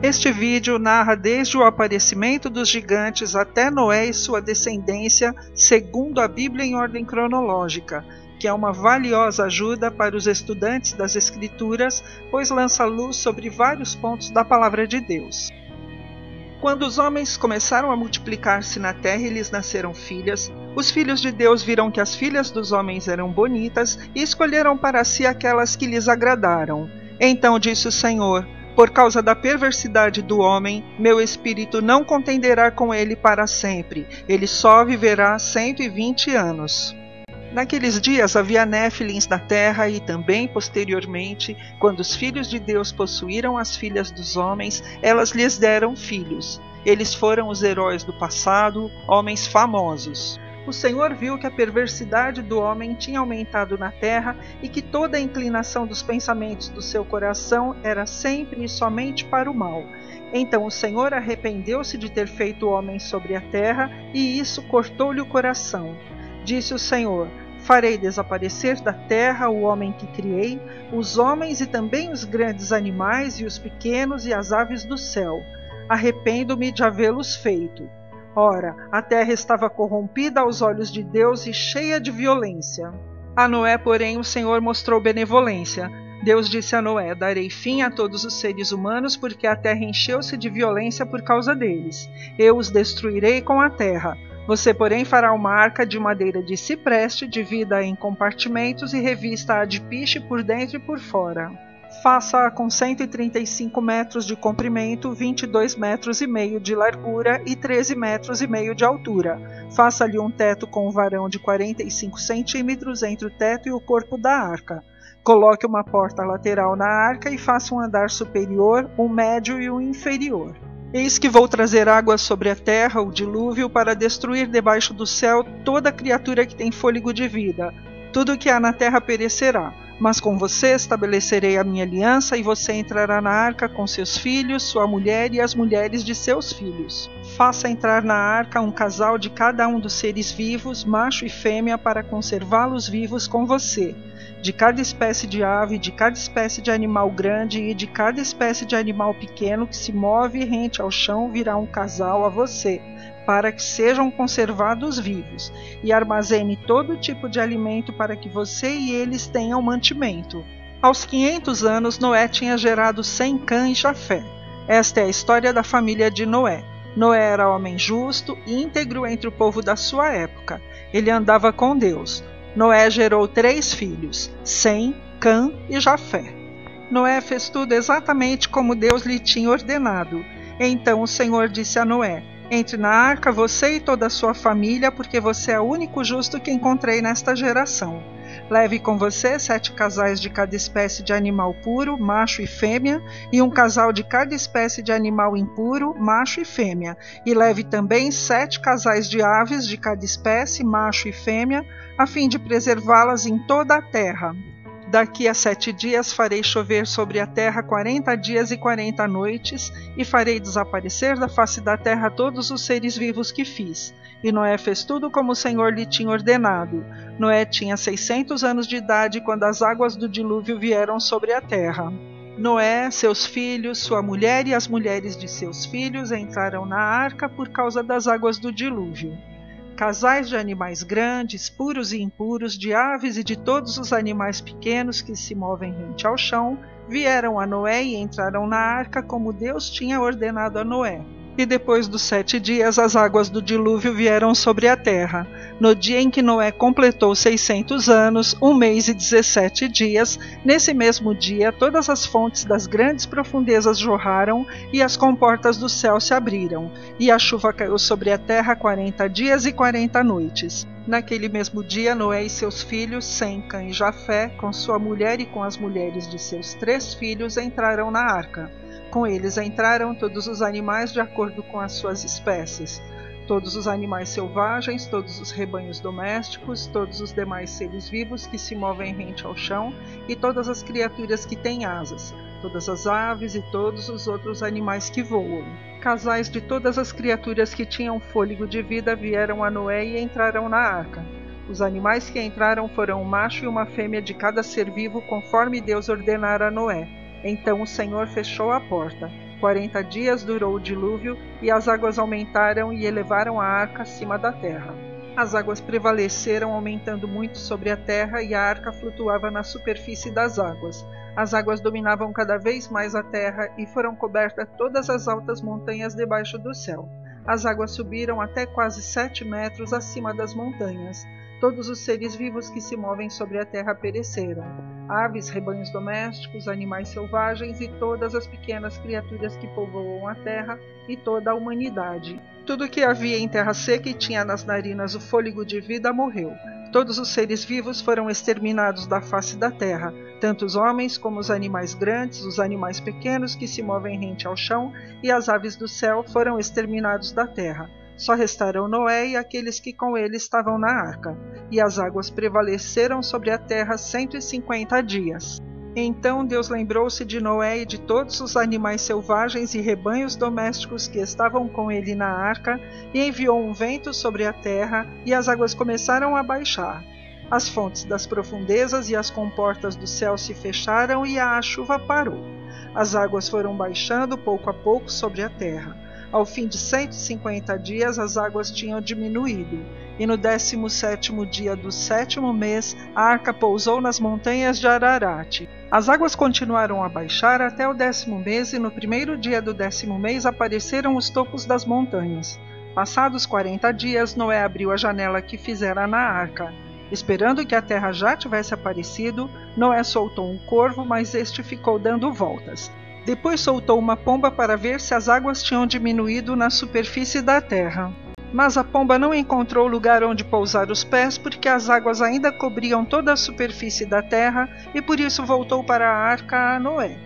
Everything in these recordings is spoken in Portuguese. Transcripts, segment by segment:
Este vídeo narra desde o aparecimento dos gigantes até Noé e sua descendência, segundo a Bíblia em ordem cronológica, que é uma valiosa ajuda para os estudantes das Escrituras, pois lança luz sobre vários pontos da Palavra de Deus. Quando os homens começaram a multiplicar-se na terra e lhes nasceram filhas, os filhos de Deus viram que as filhas dos homens eram bonitas e escolheram para si aquelas que lhes agradaram. Então disse o Senhor: por causa da perversidade do homem, meu espírito não contenderá com ele para sempre, ele só viverá 120 anos. Naqueles dias havia néfilins na terra e também, posteriormente, quando os filhos de Deus possuíram as filhas dos homens, elas lhes deram filhos. Eles foram os heróis do passado, homens famosos. O Senhor viu que a perversidade do homem tinha aumentado na terra e que toda a inclinação dos pensamentos do seu coração era sempre e somente para o mal. Então o Senhor arrependeu-se de ter feito o homem sobre a terra e isso cortou-lhe o coração. Disse o Senhor: farei desaparecer da terra o homem que criei, os homens e também os grandes animais e os pequenos e as aves do céu. Arrependo-me de havê-los feito. Ora, a terra estava corrompida aos olhos de Deus e cheia de violência. A Noé, porém, o Senhor mostrou benevolência. Deus disse a Noé: darei fim a todos os seres humanos, porque a terra encheu-se de violência por causa deles. Eu os destruirei com a terra. Você, porém, fará uma arca de madeira de cipreste, divida-a em compartimentos e revista-a de piche por dentro e por fora. Faça-a com 135 metros de comprimento, 22 metros e meio de largura e 13 metros e meio de altura. Faça-lhe um teto com um varão de 45 centímetros entre o teto e o corpo da arca. Coloque uma porta lateral na arca e faça um andar superior, um médio e um inferior. Eis que vou trazer água sobre a terra, o dilúvio, para destruir debaixo do céu toda criatura que tem fôlego de vida. Tudo o que há na terra perecerá. Mas com você estabelecerei a minha aliança, e você entrará na arca com seus filhos, sua mulher e as mulheres de seus filhos. Faça entrar na arca um casal de cada um dos seres vivos, macho e fêmea, para conservá-los vivos com você. De cada espécie de ave, de cada espécie de animal grande e de cada espécie de animal pequeno que se move rente ao chão virá um casal a você, para que sejam conservados vivos, e armazene todo tipo de alimento para que você e eles tenham mantimento. Aos 500 anos, Noé tinha gerado Sem, Cã e Jafé. Esta é a história da família de Noé. Noé era homem justo e íntegro entre o povo da sua época. Ele andava com Deus. Noé gerou 3 filhos, Sem, Cã e Jafé. Noé fez tudo exatamente como Deus lhe tinha ordenado. Então o Senhor disse a Noé: entre na arca você e toda a sua família, porque você é o único justo que encontrei nesta geração. Leve com você 7 casais de cada espécie de animal puro, macho e fêmea, e um casal de cada espécie de animal impuro, macho e fêmea. E leve também 7 casais de aves de cada espécie, macho e fêmea, a fim de preservá-las em toda a terra. Daqui a 7 dias farei chover sobre a terra 40 dias e 40 noites, e farei desaparecer da face da terra todos os seres vivos que fiz. E Noé fez tudo como o Senhor lhe tinha ordenado. Noé tinha 600 anos de idade quando as águas do dilúvio vieram sobre a terra. Noé, seus filhos, sua mulher e as mulheres de seus filhos entraram na arca por causa das águas do dilúvio. Casais de animais grandes, puros e impuros, de aves e de todos os animais pequenos que se movem rente ao chão, vieram a Noé e entraram na arca como Deus tinha ordenado a Noé. E depois dos 7 dias as águas do dilúvio vieram sobre a terra. No dia em que Noé completou 600 anos, 1 mês e 17 dias, nesse mesmo dia todas as fontes das grandes profundezas jorraram e as comportas do céu se abriram. E a chuva caiu sobre a terra 40 dias e 40 noites. Naquele mesmo dia, Noé e seus filhos, Sem, Cã e Jafé, com sua mulher e com as mulheres de seus 3 filhos, entraram na arca. Com eles entraram todos os animais de acordo com as suas espécies, todos os animais selvagens, todos os rebanhos domésticos, todos os demais seres vivos que se movem rente ao chão e todas as criaturas que têm asas, todas as aves e todos os outros animais que voam. Casais de todas as criaturas que tinham fôlego de vida vieram a Noé e entraram na arca. Os animais que entraram foram um macho e uma fêmea de cada ser vivo, conforme Deus ordenara a Noé. Então o Senhor fechou a porta. 40 dias durou o dilúvio, e as águas aumentaram e elevaram a arca acima da terra. As águas prevaleceram, aumentando muito sobre a terra, e a arca flutuava na superfície das águas. As águas dominavam cada vez mais a terra, e foram cobertas todas as altas montanhas debaixo do céu. As águas subiram até quase 7 metros acima das montanhas. Todos os seres vivos que se movem sobre a terra pereceram. Aves, rebanhos domésticos, animais selvagens e todas as pequenas criaturas que povoam a terra e toda a humanidade. Tudo que havia em terra seca e tinha nas narinas o fôlego de vida morreu. Todos os seres vivos foram exterminados da face da terra, tanto os homens como os animais grandes, os animais pequenos que se movem rente ao chão e as aves do céu foram exterminados da terra. Só restaram Noé e aqueles que com ele estavam na arca, e as águas prevaleceram sobre a terra 150 dias. Então Deus lembrou-se de Noé e de todos os animais selvagens e rebanhos domésticos que estavam com ele na arca, e enviou um vento sobre a terra, e as águas começaram a baixar. As fontes das profundezas e as comportas do céu se fecharam e a chuva parou. As águas foram baixando pouco a pouco sobre a terra. Ao fim de 150 dias, as águas tinham diminuído, e no 17º dia do 7º mês, a arca pousou nas montanhas de Ararat. As águas continuaram a baixar até o 10º mês, e no primeiro dia do 10º mês apareceram os topos das montanhas. Passados 40 dias, Noé abriu a janela que fizera na arca. Esperando que a terra já tivesse aparecido, Noé soltou um corvo, mas este ficou dando voltas. Depois soltou uma pomba para ver se as águas tinham diminuído na superfície da terra. Mas a pomba não encontrou lugar onde pousar os pés, porque as águas ainda cobriam toda a superfície da terra, e por isso voltou para a arca a Noé.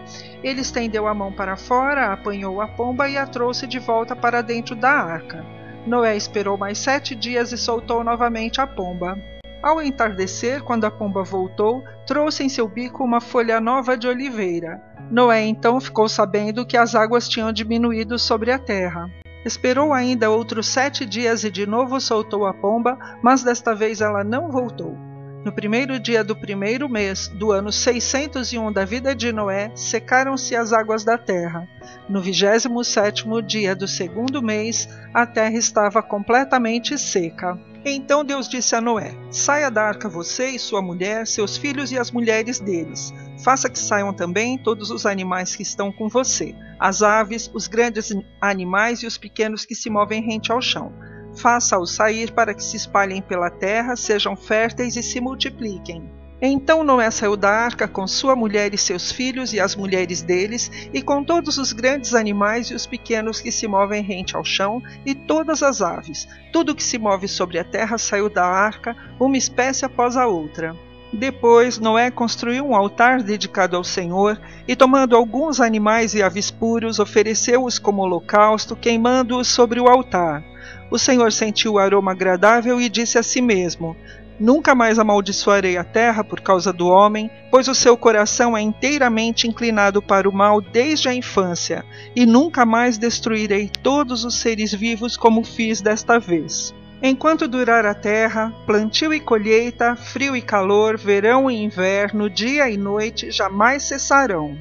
Ele estendeu a mão para fora, apanhou a pomba e a trouxe de volta para dentro da arca. Noé esperou mais 7 dias e soltou novamente a pomba. Ao entardecer, quando a pomba voltou, trouxe em seu bico uma folha nova de oliveira. Noé então ficou sabendo que as águas tinham diminuído sobre a terra. Esperou ainda outros 7 dias e de novo soltou a pomba, mas desta vez ela não voltou. No primeiro dia do primeiro mês, do ano 601 da vida de Noé, secaram-se as águas da terra. No 27º dia do segundo mês, a terra estava completamente seca. Então Deus disse a Noé: saia da arca você e sua mulher, seus filhos e as mulheres deles. Faça que saiam também todos os animais que estão com você, as aves, os grandes animais e os pequenos que se movem rente ao chão. Faça-os sair para que se espalhem pela terra, sejam férteis e se multipliquem. Então Noé saiu da arca com sua mulher e seus filhos e as mulheres deles, e com todos os grandes animais e os pequenos que se movem rente ao chão, e todas as aves. Tudo que se move sobre a terra saiu da arca, uma espécie após a outra. Depois Noé construiu um altar dedicado ao Senhor, e tomando alguns animais e aves puros, ofereceu-os como holocausto, queimando-os sobre o altar. O Senhor sentiu o aroma agradável e disse a si mesmo: nunca mais amaldiçoarei a terra por causa do homem, pois o seu coração é inteiramente inclinado para o mal desde a infância, e nunca mais destruirei todos os seres vivos como fiz desta vez. Enquanto durar a terra, plantio e colheita, frio e calor, verão e inverno, dia e noite, jamais cessarão.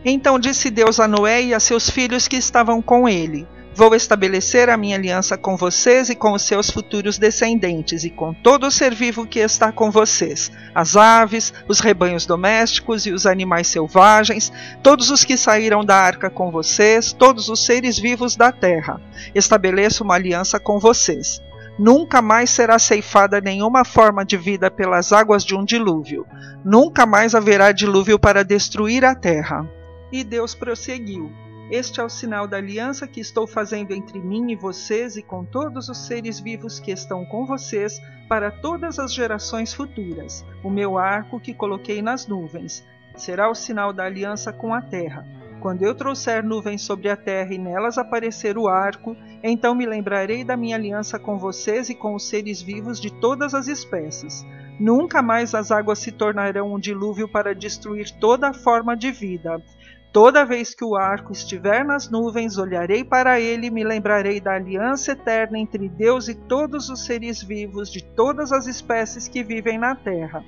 Então disse Deus a Noé e a seus filhos que estavam com ele: vou estabelecer a minha aliança com vocês e com os seus futuros descendentes, e com todo o ser vivo que está com vocês, as aves, os rebanhos domésticos e os animais selvagens, todos os que saíram da arca com vocês, todos os seres vivos da terra. Estabeleço uma aliança com vocês. Nunca mais será ceifada nenhuma forma de vida pelas águas de um dilúvio. Nunca mais haverá dilúvio para destruir a terra. E Deus prosseguiu: este é o sinal da aliança que estou fazendo entre mim e vocês e com todos os seres vivos que estão com vocês para todas as gerações futuras. O meu arco que coloquei nas nuvens será o sinal da aliança com a terra. Quando eu trouxer nuvens sobre a terra e nelas aparecer o arco, então me lembrarei da minha aliança com vocês e com os seres vivos de todas as espécies. Nunca mais as águas se tornarão um dilúvio para destruir toda a forma de vida. Toda vez que o arco estiver nas nuvens, olharei para ele e me lembrarei da aliança eterna entre Deus e todos os seres vivos de todas as espécies que vivem na terra.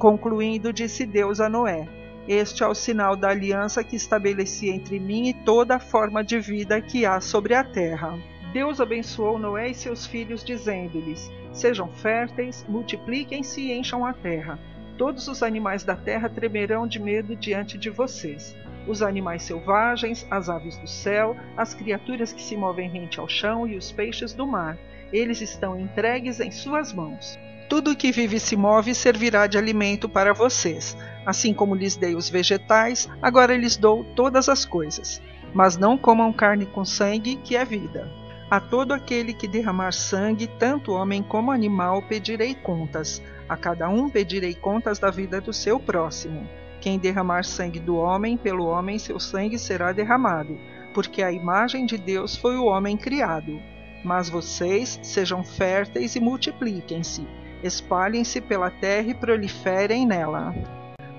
Concluindo, disse Deus a Noé: Este é o sinal da aliança que estabeleci entre mim e toda a forma de vida que há sobre a terra. Deus abençoou Noé e seus filhos, dizendo-lhes: sejam férteis, multipliquem-se e encham a terra. Todos os animais da terra tremerão de medo diante de vocês. Os animais selvagens, as aves do céu, as criaturas que se movem rente ao chão e os peixes do mar. Eles estão entregues em suas mãos. Tudo o que vive e se move servirá de alimento para vocês. Assim como lhes dei os vegetais, agora lhes dou todas as coisas. Mas não comam carne com sangue, que é vida. A todo aquele que derramar sangue, tanto homem como animal, pedirei contas. A cada um pedirei contas da vida do seu próximo. Quem derramar sangue do homem, pelo homem seu sangue será derramado, porque a imagem de Deus foi o homem criado. Mas vocês sejam férteis e multipliquem-se. Espalhem-se pela terra e proliferem nela.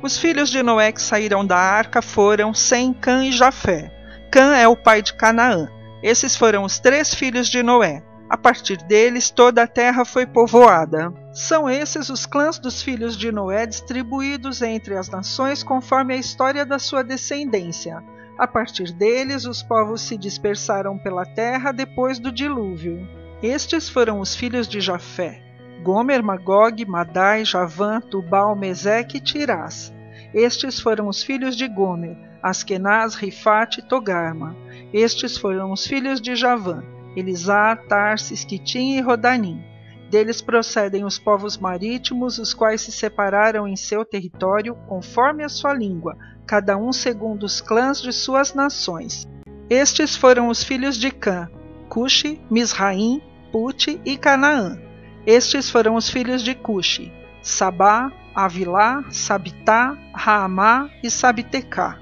Os filhos de Noé que saíram da arca foram Sem, Cã e Jafé. Cã é o pai de Canaã. Esses foram os 3 filhos de Noé. A partir deles, toda a terra foi povoada. São esses os clãs dos filhos de Noé distribuídos entre as nações conforme a história da sua descendência. A partir deles, os povos se dispersaram pela terra depois do dilúvio. Estes foram os filhos de Jafé: Gomer, Magog, Madai, Javã, Tubal, Meseque e Tirás. Estes foram os filhos de Gomer: Askenaz, Rifate e Togarma. Estes foram os filhos de Javã: Elisá, Tarsis, Quitim e Rodanim. Deles procedem os povos marítimos, os quais se separaram em seu território, conforme a sua língua, cada um segundo os clãs de suas nações. Estes foram os filhos de Cã: Cuxi, Misraim, Pute e Canaã. Estes foram os filhos de Cuxi: Sabá, Avilá, Sabitá, Raamá e Sabitecá.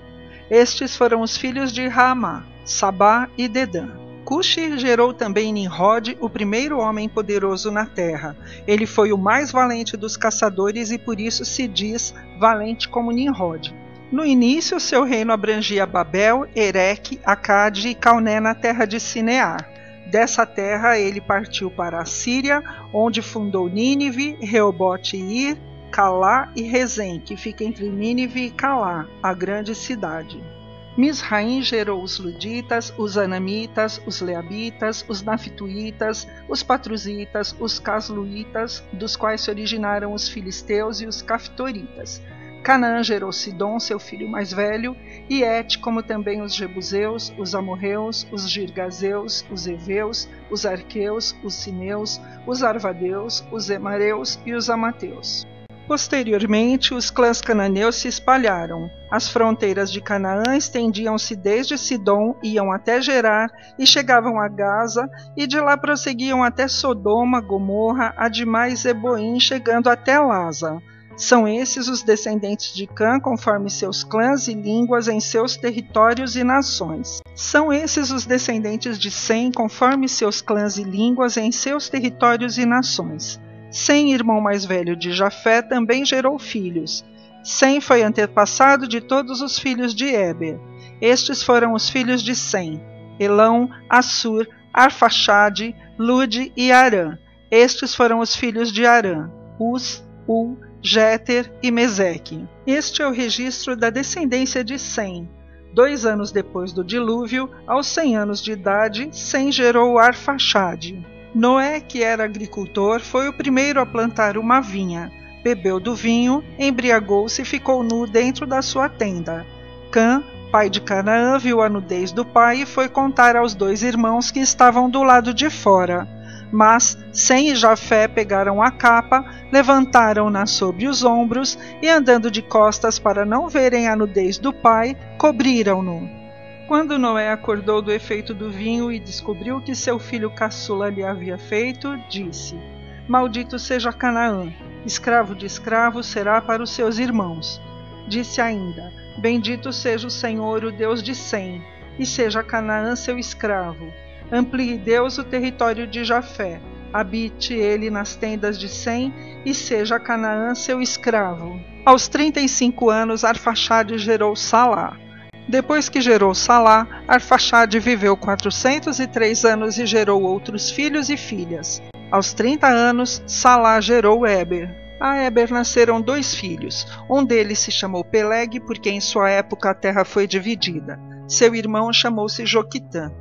Estes foram os filhos de Raamá: Sabá e Dedã. Cuxi gerou também Nimrod, o primeiro homem poderoso na terra. Ele foi o mais valente dos caçadores e por isso se diz valente como Nimrod. No início, seu reino abrangia Babel, Ereque, Acade e Calné na terra de Sinear. Dessa terra ele partiu para a Síria, onde fundou Nínive, Reobote-ir, Calá e Rezem, que fica entre Nínive e Calá, a grande cidade. Misraim gerou os Luditas, os Anamitas, os Leabitas, os Naftuítas, os Patruzitas, os Casluítas, dos quais se originaram os Filisteus e os Caftoritas. Canaã gerou Sidom, seu filho mais velho, e Et, como também os Jebuseus, os Amorreus, os Girgazeus, os Eveus, os Arqueus, os Sineus, os Arvadeus, os Emareus e os Amateus. Posteriormente, os clãs cananeus se espalharam. As fronteiras de Canaã estendiam-se desde Sidom, iam até Gerar e chegavam a Gaza, e de lá prosseguiam até Sodoma, Gomorra, Admá e Zeboim, chegando até Lasa. São esses os descendentes de Cã, conforme seus clãs e línguas em seus territórios e nações. São esses os descendentes de Sem, conforme seus clãs e línguas em seus territórios e nações. Sem, irmão mais velho de Jafé, também gerou filhos. Sem foi antepassado de todos os filhos de Éber. Estes foram os filhos de Sem: Elão, Assur, Arfaxade, Lude e Arã. Estes foram os filhos de Arã: Uz, Ul, Jéter e Meseque. Este é o registro da descendência de Sem. 2 anos depois do dilúvio, aos 100 anos de idade, Sem gerou Arfaxade. Noé, que era agricultor, foi o primeiro a plantar uma vinha. Bebeu do vinho, embriagou-se e ficou nu dentro da sua tenda. Cã, pai de Canaã, viu a nudez do pai e foi contar aos 2 irmãos que estavam do lado de fora. Mas Sem e Jafé pegaram a capa, levantaram-na sobre os ombros e, andando de costas para não verem a nudez do pai, cobriram-no. Quando Noé acordou do efeito do vinho e descobriu o que seu filho caçula lhe havia feito, disse: Maldito seja Canaã, escravo de escravo será para os seus irmãos. Disse ainda: Bendito seja o Senhor, o Deus de Sem, e seja Canaã seu escravo. Amplie Deus o território de Jafé, habite ele nas tendas de Sem, e seja Canaã seu escravo. Aos 35 anos, Arfaxade gerou Salá. Depois que gerou Salá, Arfaxade viveu 403 anos e gerou outros filhos e filhas. Aos 30 anos, Salá gerou Éber. A Éber nasceram 2 filhos. Um deles se chamou Peleg, porque em sua época a terra foi dividida. Seu irmão chamou-se Joquitã.